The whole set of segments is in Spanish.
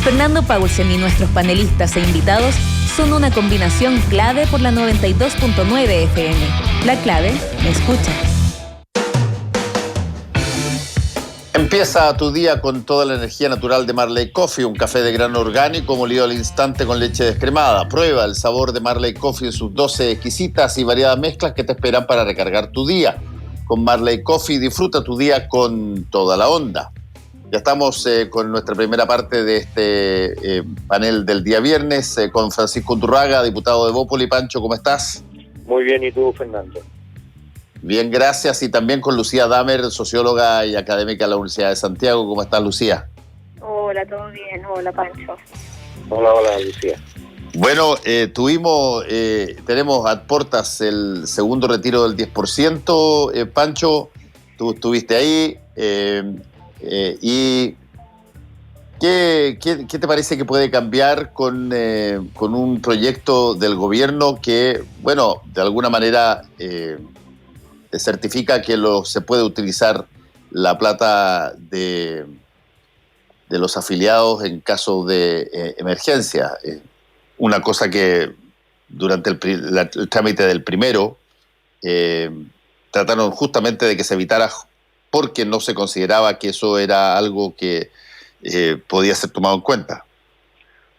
Fernando Paulsen y nuestros panelistas e invitados son una combinación clave por la 92.9 FM. La clave me escucha. Empieza tu día con toda la energía natural de Marley Coffee, un café de grano orgánico molido al instante con leche descremada. Prueba el sabor de Marley Coffee en sus 12 exquisitas y variadas mezclas que te esperan para recargar tu día. Con Marley Coffee disfruta tu día con toda la onda. Ya estamos con nuestra primera parte de este panel del día viernes con Francisco Unturraga, diputado de Bópoli. Pancho, ¿cómo estás? Muy bien, ¿y tú, Fernando? Bien, gracias. Y también con Lucía Damer, socióloga y académica de la Universidad de Santiago. ¿Cómo estás, Lucía? Hola, ¿todo bien? Hola, Pancho. Hola, Lucía. Bueno, tenemos a puertas el segundo retiro del 10%. Pancho, tú estuviste ahí. ¿Y qué te parece que puede cambiar con un proyecto del gobierno que, bueno, de alguna manera certifica que se puede utilizar la plata de los afiliados en caso de emergencia? Una cosa que durante el trámite del primero trataron justamente de que se evitara porque no se consideraba que eso era algo que podía ser tomado en cuenta.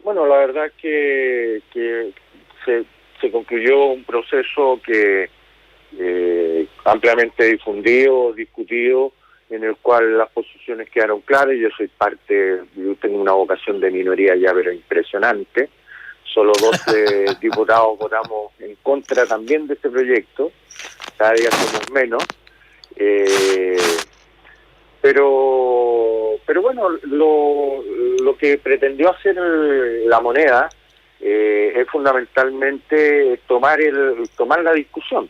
Bueno, la verdad es que se concluyó un proceso que ampliamente difundido, discutido, en el cual las posiciones quedaron claras. Yo tengo una vocación de minoría ya, pero impresionante. Solo 12 diputados votamos en contra también de este proyecto, cada día somos menos. Pero bueno, lo que pretendió hacer la moneda es fundamentalmente tomar la discusión,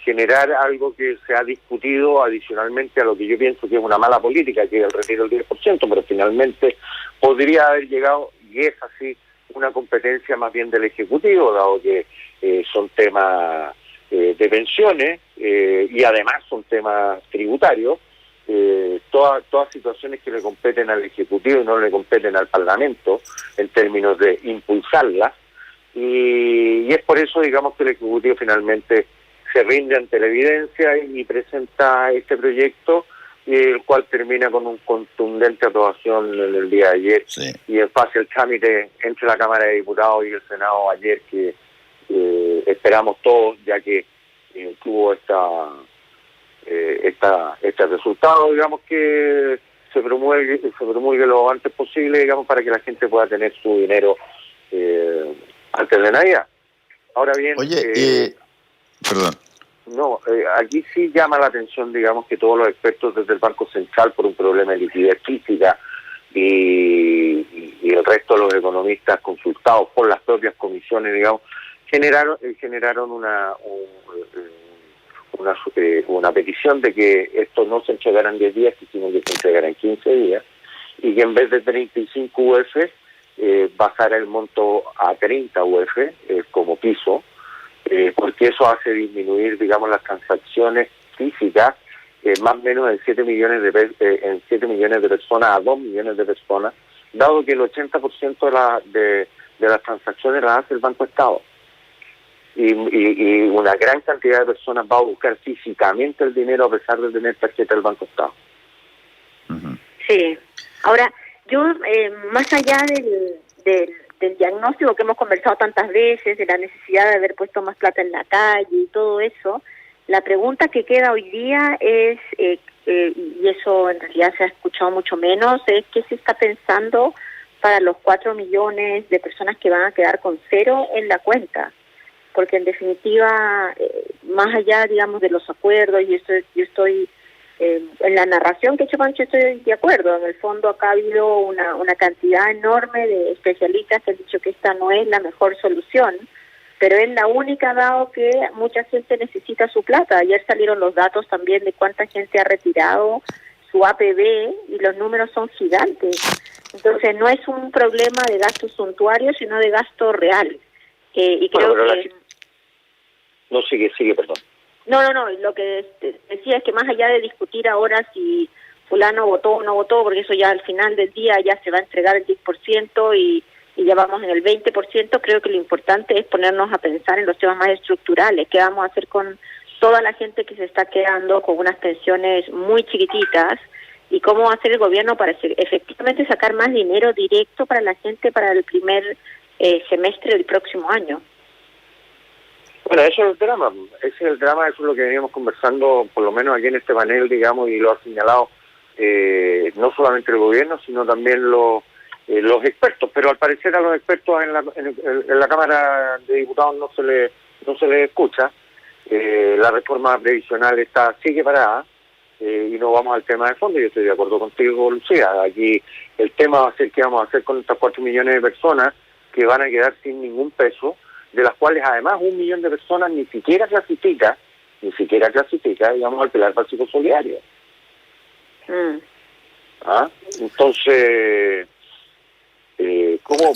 generar algo que se ha discutido adicionalmente a lo que yo pienso que es una mala política, que es el retiro del 10%, pero finalmente podría haber llegado, y es así, una competencia más bien del Ejecutivo, dado que son temas de pensiones y además son temas tributarios, todas situaciones que le competen al Ejecutivo y no le competen al Parlamento en términos de impulsarlas, y es por eso, digamos, que el Ejecutivo finalmente se rinde ante la evidencia y presenta este proyecto, el cual termina con un contundente aprobación en el día de ayer. Sí. Y en fase el trámite entre la Cámara de Diputados y el Senado ayer, que esperamos todos, ya que tuvo este resultado, digamos, que se promulgue lo antes posible, digamos, para que la gente pueda tener su dinero antes de Navidad. Ahora bien, perdón. No, aquí sí llama la atención, digamos, que todos los expertos desde el Banco Central, por un problema de liquidez física, y el resto de los economistas consultados por las propias comisiones, digamos, generaron una petición de que esto no se entregara en 10 días, sino que se entregara en 15 días, y que en vez de 35 UF bajara el monto a 30 UF como piso, porque eso hace disminuir, digamos, las transacciones físicas más o menos en 7 millones de personas a 2 millones de personas, dado que el 80% de las transacciones las hace el Banco Estado. Y una gran cantidad de personas va a buscar físicamente el dinero a pesar de tener tarjeta del Banco Estado. Uh-huh. Sí. Ahora, yo, más allá del diagnóstico que hemos conversado tantas veces, de la necesidad de haber puesto más plata en la calle y todo eso, la pregunta que queda hoy día es, y eso en realidad se ha escuchado mucho menos, es qué se está pensando para los 4 millones de personas que van a quedar con cero en la cuenta. Porque en definitiva, más allá, digamos, de los acuerdos, yo estoy en la narración que ha hecho Pancho, estoy de acuerdo. En el fondo acá ha habido una cantidad enorme de especialistas que han dicho que esta no es la mejor solución, pero es la única, dado que mucha gente necesita su plata. Ayer salieron los datos también de cuánta gente ha retirado su APB y los números son gigantes. Entonces no es un problema de gasto suntuario, sino de gasto real. Y creo que... No, sigue, perdón. No, lo que decía es que más allá de discutir ahora si fulano votó o no votó, porque eso ya al final del día ya se va a entregar el 10% y ya vamos en el 20%. Creo que lo importante es ponernos a pensar en los temas más estructurales. ¿Qué vamos a hacer con toda la gente que se está quedando con unas pensiones muy chiquititas? ¿Y cómo va a hacer el gobierno para efectivamente sacar más dinero directo para la gente para el primer semestre del próximo año? Bueno, eso es el drama, eso es lo que veníamos conversando, por lo menos aquí en este panel, digamos, y lo ha señalado no solamente el gobierno, sino también los expertos, pero al parecer a los expertos en la Cámara de Diputados no se les escucha. La reforma previsional sigue parada, y no vamos al tema de fondo. Yo estoy de acuerdo contigo, Lucía. Aquí el tema va a ser qué vamos a hacer con estas 4 millones de personas que van a quedar sin ningún peso, de las cuales además 1 millón de personas ni siquiera clasifica, digamos, al pilar básico solidario. Entonces, ¿cómo?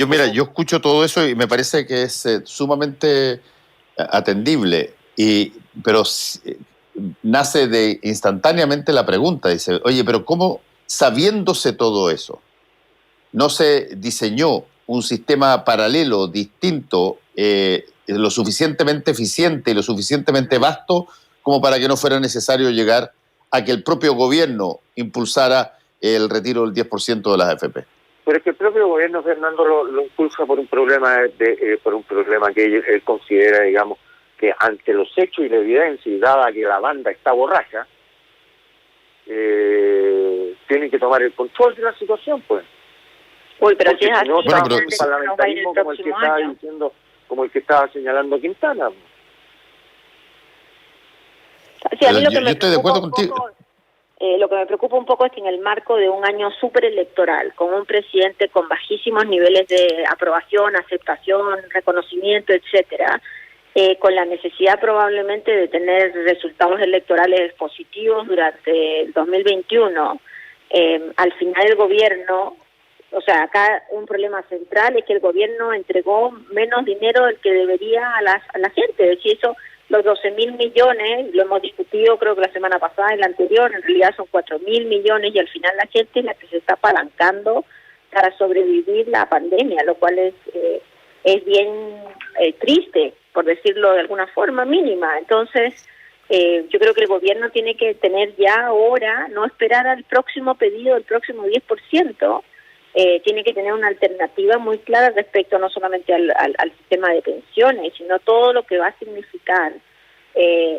Mira, yo escucho todo eso y me parece que es sumamente atendible, pero nace instantáneamente la pregunta, dice, oye, pero ¿cómo, sabiéndose todo eso, no se diseñó un sistema paralelo, distinto, lo suficientemente eficiente y lo suficientemente vasto como para que no fuera necesario llegar a que el propio gobierno impulsara el retiro del 10% de las AFP? Pero es que el propio gobierno, Fernando, lo impulsa por un problema que él considera, digamos, que ante los hechos y la evidencia, y dada que la banda está borracha, tienen que tomar el control de la situación, pues. Uy, pero si es así, no, bueno, pero parlamentarismo como el que estaba diciendo, como el que estaba señalando Quintana. Sí, a mí lo que yo estoy de acuerdo contigo. Lo que me preocupa un poco es que en el marco de un año súper electoral, con un presidente con bajísimos niveles de aprobación, aceptación, reconocimiento, etcétera, con la necesidad probablemente de tener resultados electorales positivos durante el 2021, al final el gobierno, o sea, acá un problema central es que el gobierno entregó menos dinero del que debería a la gente. Es decir, eso, los 12.000 millones, lo hemos discutido creo que la semana pasada y la anterior, en realidad son 4.000 millones, y al final la gente es la que se está apalancando para sobrevivir la pandemia, lo cual es bien triste, por decirlo de alguna forma mínima. Entonces, yo creo que el gobierno tiene que tener ya ahora, no esperar al próximo pedido, el próximo 10%, tiene que tener una alternativa muy clara respecto no solamente al sistema de pensiones, sino todo lo que va a significar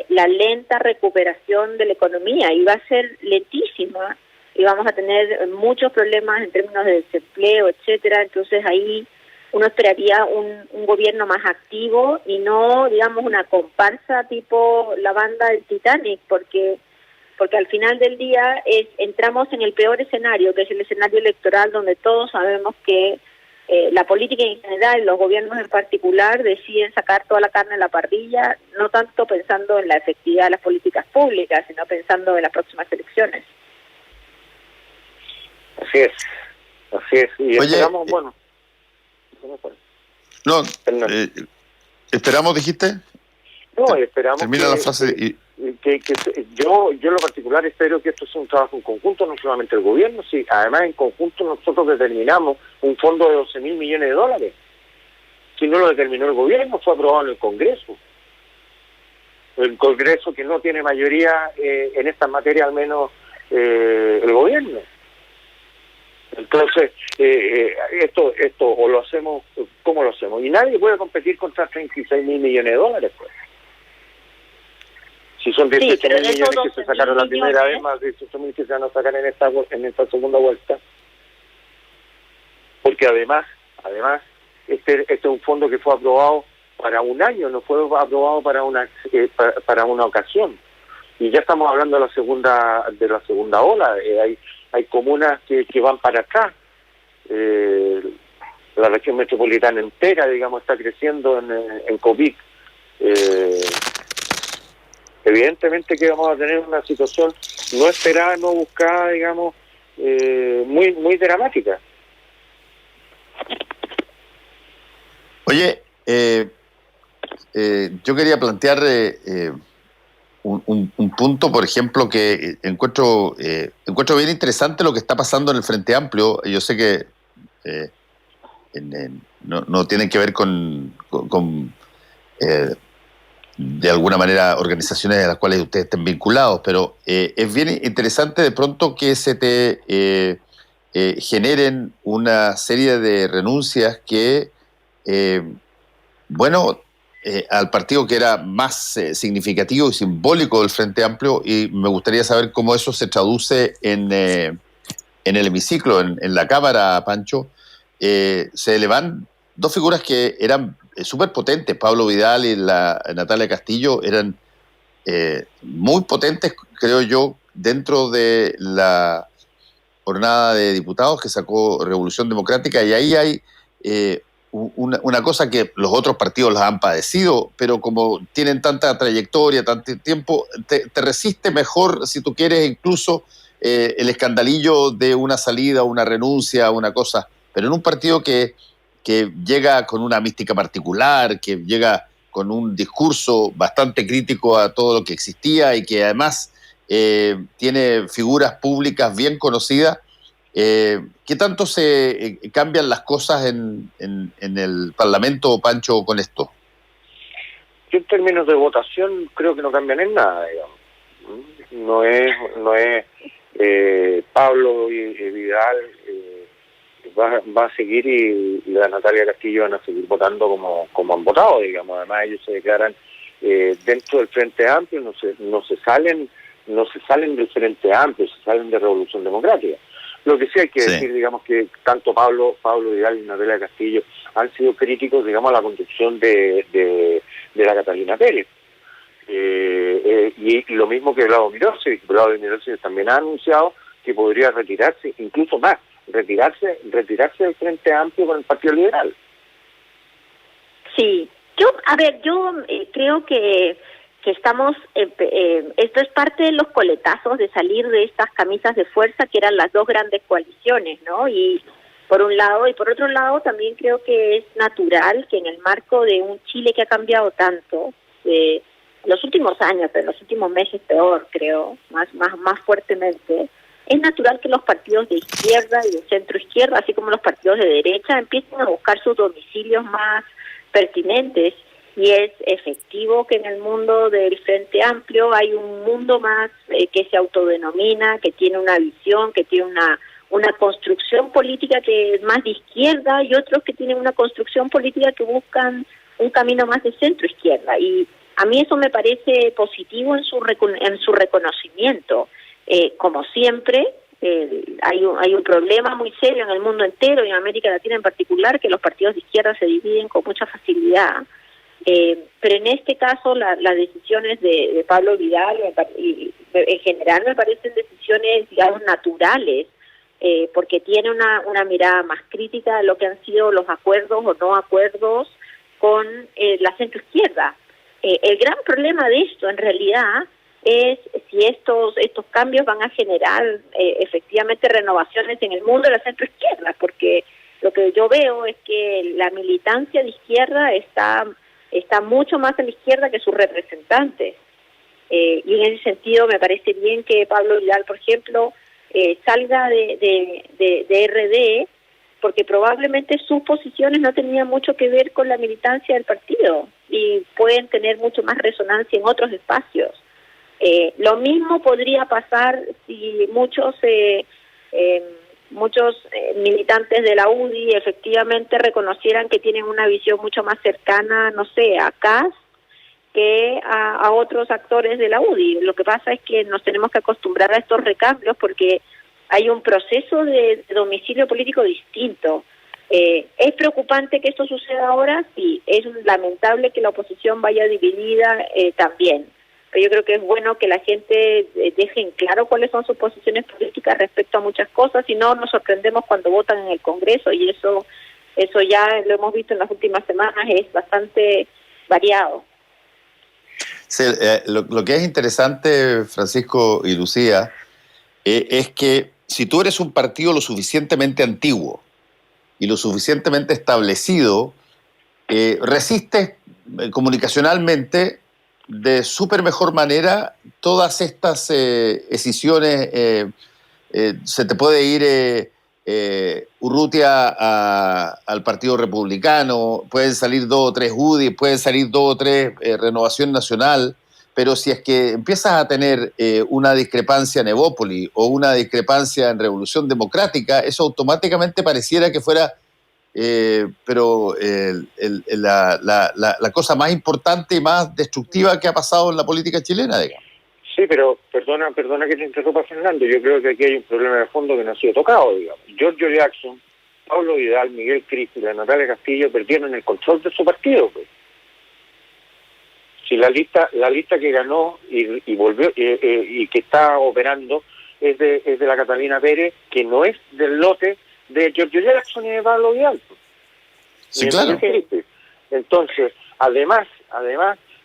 la lenta recuperación de la economía, y va a ser lentísima, y vamos a tener muchos problemas en términos de desempleo, etcétera. Entonces ahí uno esperaría un gobierno más activo y no, digamos, una comparsa tipo la banda del Titanic, porque al final del día entramos en el peor escenario, que es el escenario electoral, donde todos sabemos que la política en general, los gobiernos en particular, deciden sacar toda la carne a la parrilla, no tanto pensando en la efectividad de las políticas públicas, sino pensando en las próximas elecciones. Así es. Y esperamos, bueno... No, ¿esperamos, dijiste? No, esperamos. Termina la frase. Yo en lo particular espero que esto sea un trabajo en conjunto, no solamente el gobierno, sí, además en conjunto nosotros determinamos un fondo de 12.000 millones de dólares. Si no lo determinó el gobierno, fue aprobado en el Congreso. El Congreso que no tiene mayoría en esta materia, al menos el gobierno. Entonces, esto o lo hacemos, ¿cómo lo hacemos? Y nadie puede competir contra 36.000 millones de dólares, pues. Si son 18.000 millones que se sacaron la primera vez, más 18.000 que se van a sacar en esta segunda vuelta. Porque además, este es un fondo que fue aprobado para un año, no fue aprobado para una ocasión. Y ya estamos hablando de la segunda ola. Hay comunas que van para atrás. La región metropolitana entera, digamos, está creciendo en COVID. Evidentemente que vamos a tener una situación no esperada, no buscada, digamos, muy muy dramática. Oye, yo quería plantear un punto, por ejemplo, que encuentro bien interesante lo que está pasando en el Frente Amplio. Yo sé que no tienen que ver con de alguna manera organizaciones a las cuales ustedes estén vinculados, pero es bien interesante de pronto que se te generen una serie de renuncias que, al partido que era más significativo y simbólico del Frente Amplio, y me gustaría saber cómo eso se traduce en el hemiciclo, en la Cámara, Pancho. Se elevan dos figuras que eran súper potentes. Pablo Vidal y la Natalia Castillo eran muy potentes, creo yo, dentro de la jornada de diputados que sacó Revolución Democrática, y ahí hay una cosa que los otros partidos las han padecido, pero como tienen tanta trayectoria, tanto tiempo, te resiste mejor, si tú quieres, incluso el escandalillo de una salida, una renuncia, una cosa. Pero en un partido que llega con una mística particular, que llega con un discurso bastante crítico a todo lo que existía y que además tiene figuras públicas bien conocidas, ¿qué tanto se cambian las cosas en el Parlamento, Pancho, con esto? Yo en términos de votación creo que no cambian en nada, digamos. No es Pablo y Vidal va a seguir y la Natalia Castillo van a seguir votando como han votado, digamos. Además ellos se declaran dentro del Frente Amplio, no se salen del Frente Amplio, se salen de Revolución Democrática. Lo que sí hay que decir, digamos, que tanto Pablo Vidal y Natalia Castillo han sido críticos, digamos, a la conducción de la Catalina Pérez. Y lo mismo que Vlado Mirosevic. Vlado Mirosevic también ha anunciado que podría retirarse, incluso más, retirarse del Frente Amplio con el Partido Liberal. Sí, yo creo que estamos, esto es parte de los coletazos de salir de estas camisas de fuerza que eran las dos grandes coaliciones, ¿no? Y por un lado, y por otro lado también creo que es natural que en el marco de un Chile que ha cambiado tanto, los últimos años, pero en los últimos meses peor, creo, más fuertemente, es natural que los partidos de izquierda y de centro izquierda, así como los partidos de derecha, empiecen a buscar sus domicilios más pertinentes. Y es efectivo que en el mundo del Frente Amplio hay un mundo más que se autodenomina, que tiene una visión, que tiene una construcción política que es más de izquierda, y otros que tienen una construcción política que buscan un camino más de centro izquierda. Y a mí eso me parece positivo en su reconocimiento. Como siempre, hay un problema muy serio en el mundo entero y en América Latina en particular, que los partidos de izquierda se dividen con mucha facilidad. Pero en este caso las decisiones de Pablo Vidal y en general me parecen decisiones, digamos, naturales, porque tiene una mirada más crítica de lo que han sido los acuerdos o no acuerdos con la centroizquierda. El gran problema de esto en realidad es si estos cambios van a generar efectivamente renovaciones en el mundo de la centroizquierda, porque lo que yo veo es que la militancia de izquierda está mucho más a la izquierda que sus representantes. Y en ese sentido me parece bien que Pablo Vidal, por ejemplo, salga de RD, porque probablemente sus posiciones no tenían mucho que ver con la militancia del partido y pueden tener mucho más resonancia en otros espacios. Lo mismo podría pasar si muchos militantes de la UDI efectivamente reconocieran que tienen una visión mucho más cercana, no sé, a CAS que a otros actores de la UDI. Lo que pasa es que nos tenemos que acostumbrar a estos recambios porque hay un proceso de domicilio político distinto. ¿Es preocupante que esto suceda ahora? Sí. ¿Es lamentable que la oposición vaya dividida? También. Pero yo creo que es bueno que la gente deje en claro cuáles son sus posiciones políticas respecto a muchas cosas, si no nos sorprendemos cuando votan en el Congreso, y eso ya lo hemos visto en las últimas semanas, es bastante variado. Sí, lo que es interesante, Francisco y Lucía, es que si tú eres un partido lo suficientemente antiguo y lo suficientemente establecido, resistes comunicacionalmente de súper mejor manera todas estas escisiones. Se te puede ir Urrutia al Partido Republicano, pueden salir 2 o 3 UDI, pueden salir 2 o 3 Renovación Nacional, pero si es que empiezas a tener una discrepancia en Evópoli o una discrepancia en Revolución Democrática, eso automáticamente pareciera que fuera la cosa más importante y más destructiva que ha pasado en la política chilena, digamos. Sí, pero perdona que te interrumpa, Fernando. Yo creo que aquí hay un problema de fondo que no ha sido tocado, digamos. Giorgio Jackson, Pablo Vidal, Miguel Cristi y la Natalia Castillo perdieron el control de su partido, pues. Si la lista que ganó y volvió y que está operando es de la Catalina Pérez, que no es del lote de Giorgio Jackson y de Pablo Vidal, pues. Sí, claro. Entonces, además,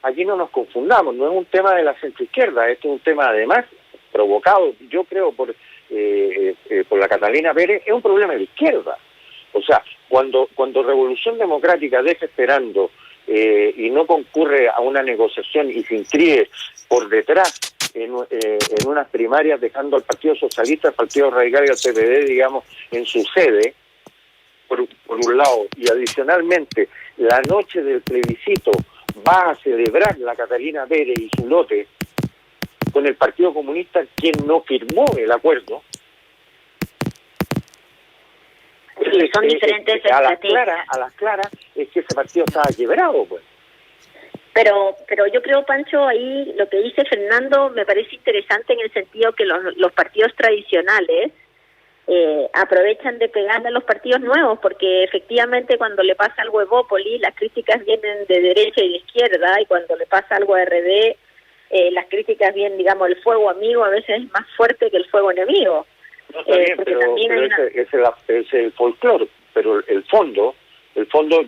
aquí no nos confundamos, no es un tema de la centroizquierda, este es un tema además provocado, yo creo, por la Catalina Pérez, es un problema de la izquierda. O sea, cuando Revolución Democrática deja esperando y no concurre a una negociación y se inscribe por detrás en unas primarias dejando al Partido Socialista, al Partido Radical y al PPD, digamos, en su sede, por un lado, y adicionalmente la noche del plebiscito va a celebrar la Catalina Pérez y su lote con el Partido Comunista, quien no firmó el acuerdo. Sí, son diferentes estrategias. A las claras es que ese partido estaba quebrado, pues. Pero yo creo, Pancho, ahí lo que dice Fernando me parece interesante en el sentido que los partidos tradicionales aprovechan de pegarle a los partidos nuevos, porque efectivamente cuando le pasa algo a Evópoli, las críticas vienen de derecha y de izquierda, y cuando le pasa algo a RD, las críticas vienen, digamos, el fuego amigo a veces es más fuerte que el fuego enemigo. No, está bien, pero es el folclore, pero el fondo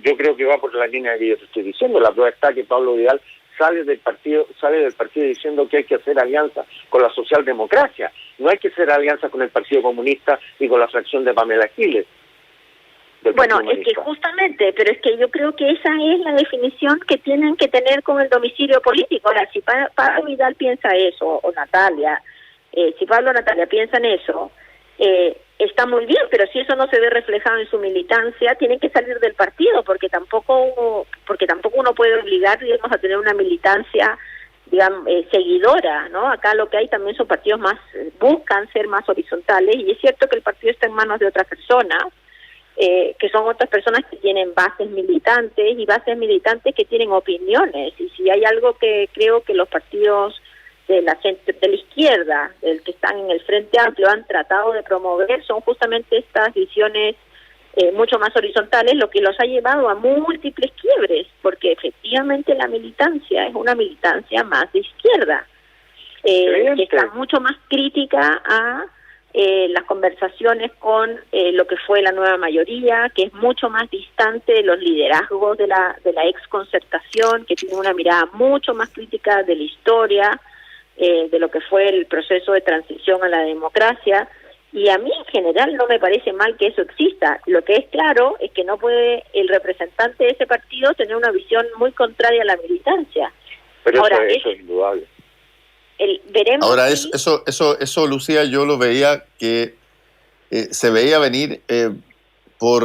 yo creo que va por la línea que yo te estoy diciendo. La prueba está que Pablo Vidal sale del partido diciendo que hay que hacer alianza con la socialdemocracia, no hay que hacer alianza con el Partido Comunista y con la fracción de Pamela Giles. Bueno, es que justamente, pero es que yo creo que esa es la definición que tienen que tener con el domicilio político. Ahora, si Pablo Vidal piensa eso, o Natalia, si Pablo o Natalia piensan eso, está muy bien, pero si eso no se ve reflejado en su militancia, tienen que salir del partido, porque tampoco uno puede obligar, digamos, a tener una militancia, digamos, seguidora, ¿no? Acá lo que hay también son partidos más, buscan ser más horizontales, y es cierto que el partido está en manos de otras personas, que son otras personas que tienen bases militantes que tienen opiniones, y si hay algo que creo que los partidos de la izquierda, del que están en el Frente Amplio, han tratado de promover, son justamente estas visiones mucho más horizontales, lo que los ha llevado a múltiples quiebres, porque efectivamente la militancia es una militancia más de izquierda, que está mucho más crítica a las conversaciones con lo que fue la nueva mayoría, que es mucho más distante de los liderazgos de la exconcertación, que tiene una mirada mucho más crítica de la historia, de lo que fue el proceso de transición a la democracia, y a mí en general no me parece mal que eso exista. Lo que es claro es que no puede el representante de ese partido tener una visión muy contraria a la militancia. Pero ahora, eso es indudable. Veremos. Ahora, eso, Lucía, yo lo veía que se veía venir por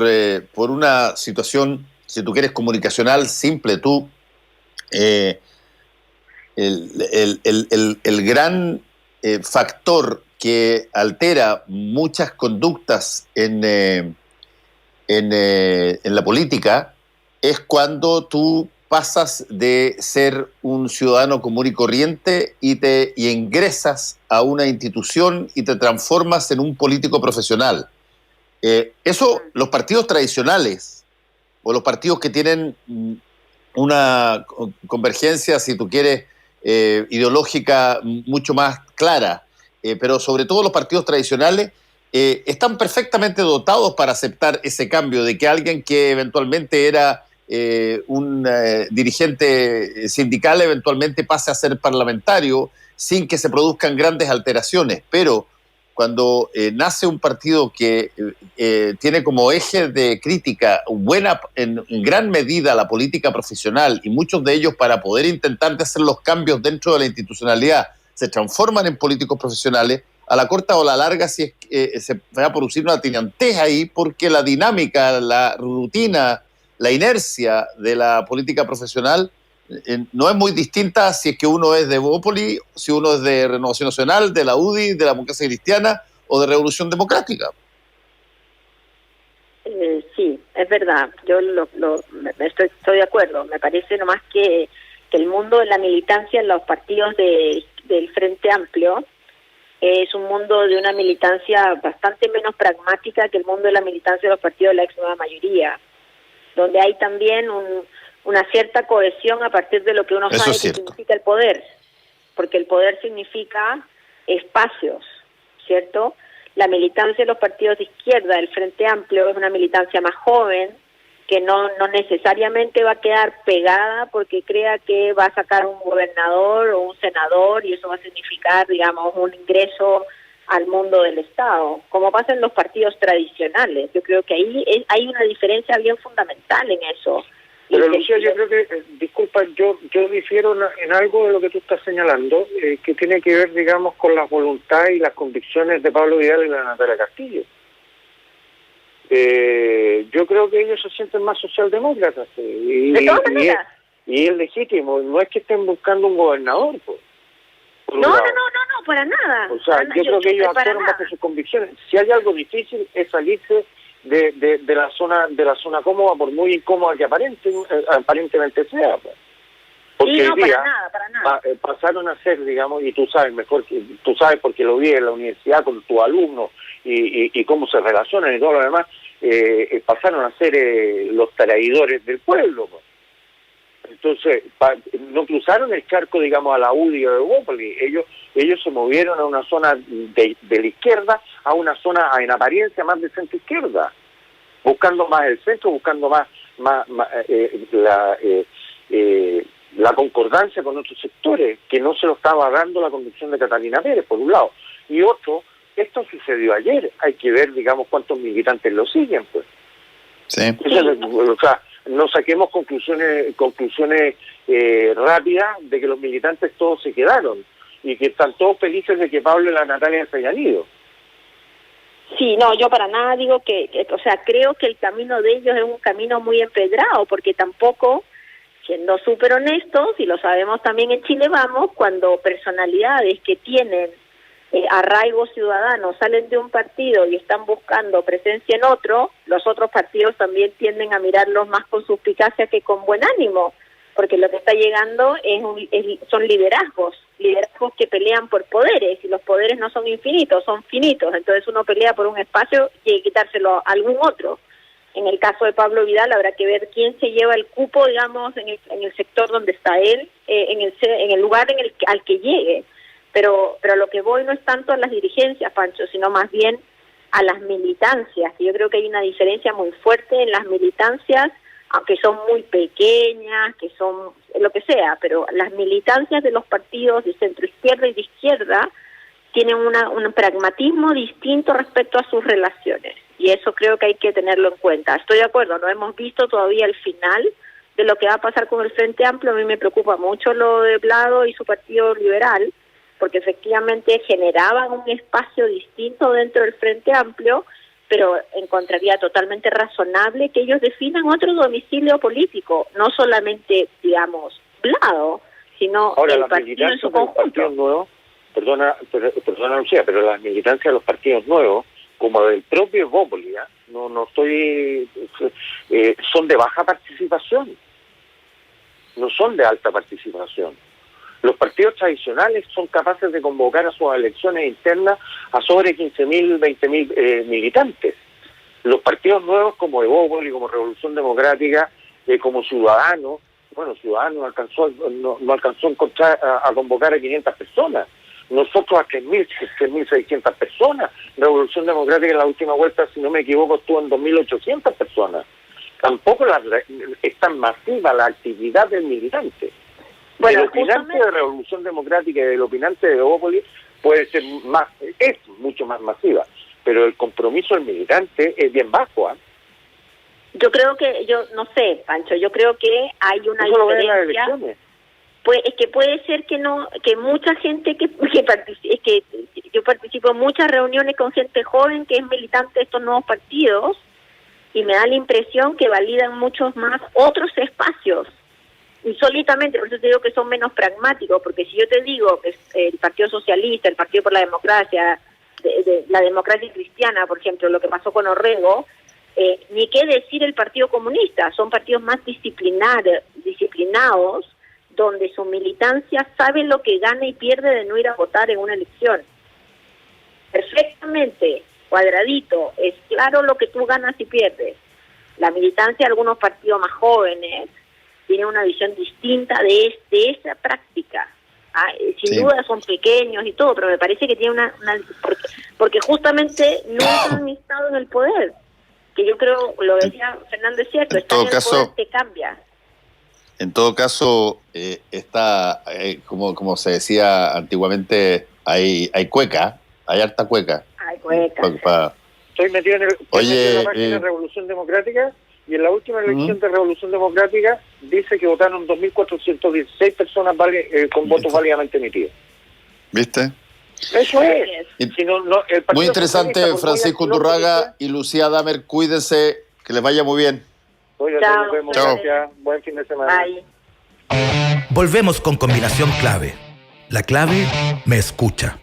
una situación, si tú quieres, comunicacional simple. Tú el gran factor que altera muchas conductas en la política es cuando tú pasas de ser un ciudadano común y corriente y ingresas a una institución y te transformas en un político profesional. Eso, los partidos tradicionales o los partidos que tienen una convergencia, si tú quieres, ideológica mucho más clara, pero sobre todo los partidos tradicionales están perfectamente dotados para aceptar ese cambio de que alguien que eventualmente era un dirigente sindical eventualmente pase a ser parlamentario sin que se produzcan grandes alteraciones. Pero cuando nace un partido que tiene como eje de crítica en gran medida la política profesional, y muchos de ellos, para poder intentar de hacer los cambios dentro de la institucionalidad, se transforman en políticos profesionales, a la corta o la larga se va a producir una tirantez ahí, porque la dinámica, la rutina, la inercia de la política profesional no es muy distinta si es que uno es de Bópoli, si uno es de Renovación Nacional, de la UDI, de la Democracia Cristiana o de Revolución Democrática. Sí, es verdad. Yo estoy de acuerdo. Me parece nomás que el mundo de la militancia en los partidos del Frente Amplio es un mundo de una militancia bastante menos pragmática que el mundo de la militancia de los partidos de la ex nueva mayoría, donde hay también una cierta cohesión a partir de lo que uno sabe que significa el poder, porque el poder significa espacios, ¿cierto? La militancia de los partidos de izquierda, el Frente Amplio, es una militancia más joven, que no necesariamente va a quedar pegada porque crea que va a sacar un gobernador o un senador, y eso va a significar, digamos, un ingreso al mundo del Estado, como pasa en los partidos tradicionales. Yo creo que ahí hay una diferencia bien fundamental en eso. Pero Lucía, yo creo que, disculpa, yo difiero en algo de lo que tú estás señalando, que tiene que ver, digamos, con la voluntad y las convicciones de Pablo Vidal y la Natalia Castillo. Yo creo que ellos se sienten más socialdemócratas, de todas maneras. Y es legítimo, no es que estén buscando un gobernador, pues. No, para nada. O sea, yo creo que ellos actuaron bajo sus convicciones. Si hay algo difícil es salirse de la zona cómoda, por muy incómoda que aparentemente sea, pues. Porque sí, no, hoy día para nada. Pasaron a ser, digamos, y tú sabes mejor, tú sabes porque lo vi en la universidad con tus alumnos y cómo se relacionan y todo lo demás, pasaron a ser los traidores del pueblo, pues. Entonces, no cruzaron el charco, digamos, a la UDI o de Bópoli. Ellos se movieron a una zona de la izquierda, a una zona en apariencia más de centro izquierda, buscando más el centro, buscando más la concordancia con otros sectores, que no se lo estaba dando la conducción de Catalina Pérez, por un lado. Y otro, esto sucedió ayer, hay que ver, digamos, cuántos militantes lo siguen, pues. Sí. Entonces, o sea, no saquemos conclusiones rápidas de que los militantes todos se quedaron y que están todos felices de que Pablo y la Natalia se hayan ido. Sí, no, yo para nada digo o sea, creo que el camino de ellos es un camino muy empedrado, porque tampoco, siendo súper honestos, y lo sabemos también en Chile Vamos, cuando personalidades que tienen arraigo ciudadano salen de un partido y están buscando presencia en otro, los otros partidos también tienden a mirarlos más con suspicacia que con buen ánimo, porque lo que está llegando son liderazgos que pelean por poderes, y los poderes no son infinitos, son finitos. Entonces uno pelea por un espacio y hay que quitárselo a algún otro. En el caso de Pablo Vidal habrá que ver quién se lleva el cupo, digamos, en el sector donde está él, en el lugar al que llegue. Pero lo que voy no es tanto a las dirigencias, Pancho, sino más bien a las militancias. Yo creo que hay una diferencia muy fuerte en las militancias, aunque son muy pequeñas, que son lo que sea, pero las militancias de los partidos de centro izquierda y de izquierda tienen un pragmatismo distinto respecto a sus relaciones, y eso creo que hay que tenerlo en cuenta. Estoy de acuerdo, no hemos visto todavía el final de lo que va a pasar con el Frente Amplio. A mí me preocupa mucho lo de Blado y su Partido Liberal, porque efectivamente generaban un espacio distinto dentro del Frente Amplio, pero encontraría totalmente razonable que ellos definan otro domicilio político, no solamente, digamos, Blado, sino ahora, el partido en su conjunto. Nuevos, perdona Lucía, pero las militancias de los partidos nuevos, como del propio Bópoli, son de baja participación, no son de alta participación. Los partidos tradicionales son capaces de convocar a sus elecciones internas a sobre 15.000, 20.000 militantes. Los partidos nuevos como Evópoli, como Revolución Democrática, como Ciudadanos, Ciudadanos no alcanzó a convocar a 500 personas. Nosotros a 3.600 personas. Revolución Democrática en la última vuelta, si no me equivoco, estuvo en 2.800 personas. Tampoco es tan masiva la actividad del militante. Bueno, el opinante de Revolución Democrática y el opinante de Evópoli puede ser más, es mucho más masiva, pero el compromiso del militante es bien bajo. Yo creo que, no sé, Pancho, yo creo que hay una Eso lo ven en las diferencia. elecciones. Pues es que puede ser que no, que mucha gente que yo participo en muchas reuniones con gente joven que es militante de estos nuevos partidos y me da la impresión que validan muchos más otros espacios insólitamente, por eso te digo que son menos pragmáticos, porque si yo te digo que el Partido Socialista, el Partido por la Democracia, de la democracia cristiana, por ejemplo, lo que pasó con Orrego, ni qué decir el Partido Comunista, son partidos más disciplinados, donde su militancia sabe lo que gana y pierde de no ir a votar en una elección. Perfectamente, cuadradito, es claro lo que tú ganas y pierdes. La militancia de algunos partidos más jóvenes tiene una visión distinta de esa práctica. Sin duda son pequeños y todo, pero me parece que tiene una porque justamente nunca han estado en el poder, que yo creo, lo decía Fernando, es cierto, estar en el poder te cambia. En todo caso, está, como se decía antiguamente, hay cueca, hay harta cueca. Hay cueca. Estoy metido en la página de Revolución Democrática, y en la última elección de Revolución Democrática dice que votaron 2.416 personas con votos válidamente emitidos. ¿Viste? Eso es. Si no, muy interesante, Francisco Undurraga y Lucía Damer, cuídense, que les vaya muy bien. Nos vemos. Gracias. Buen fin de semana. Bye. Volvemos con Combinación Clave. La clave me escucha.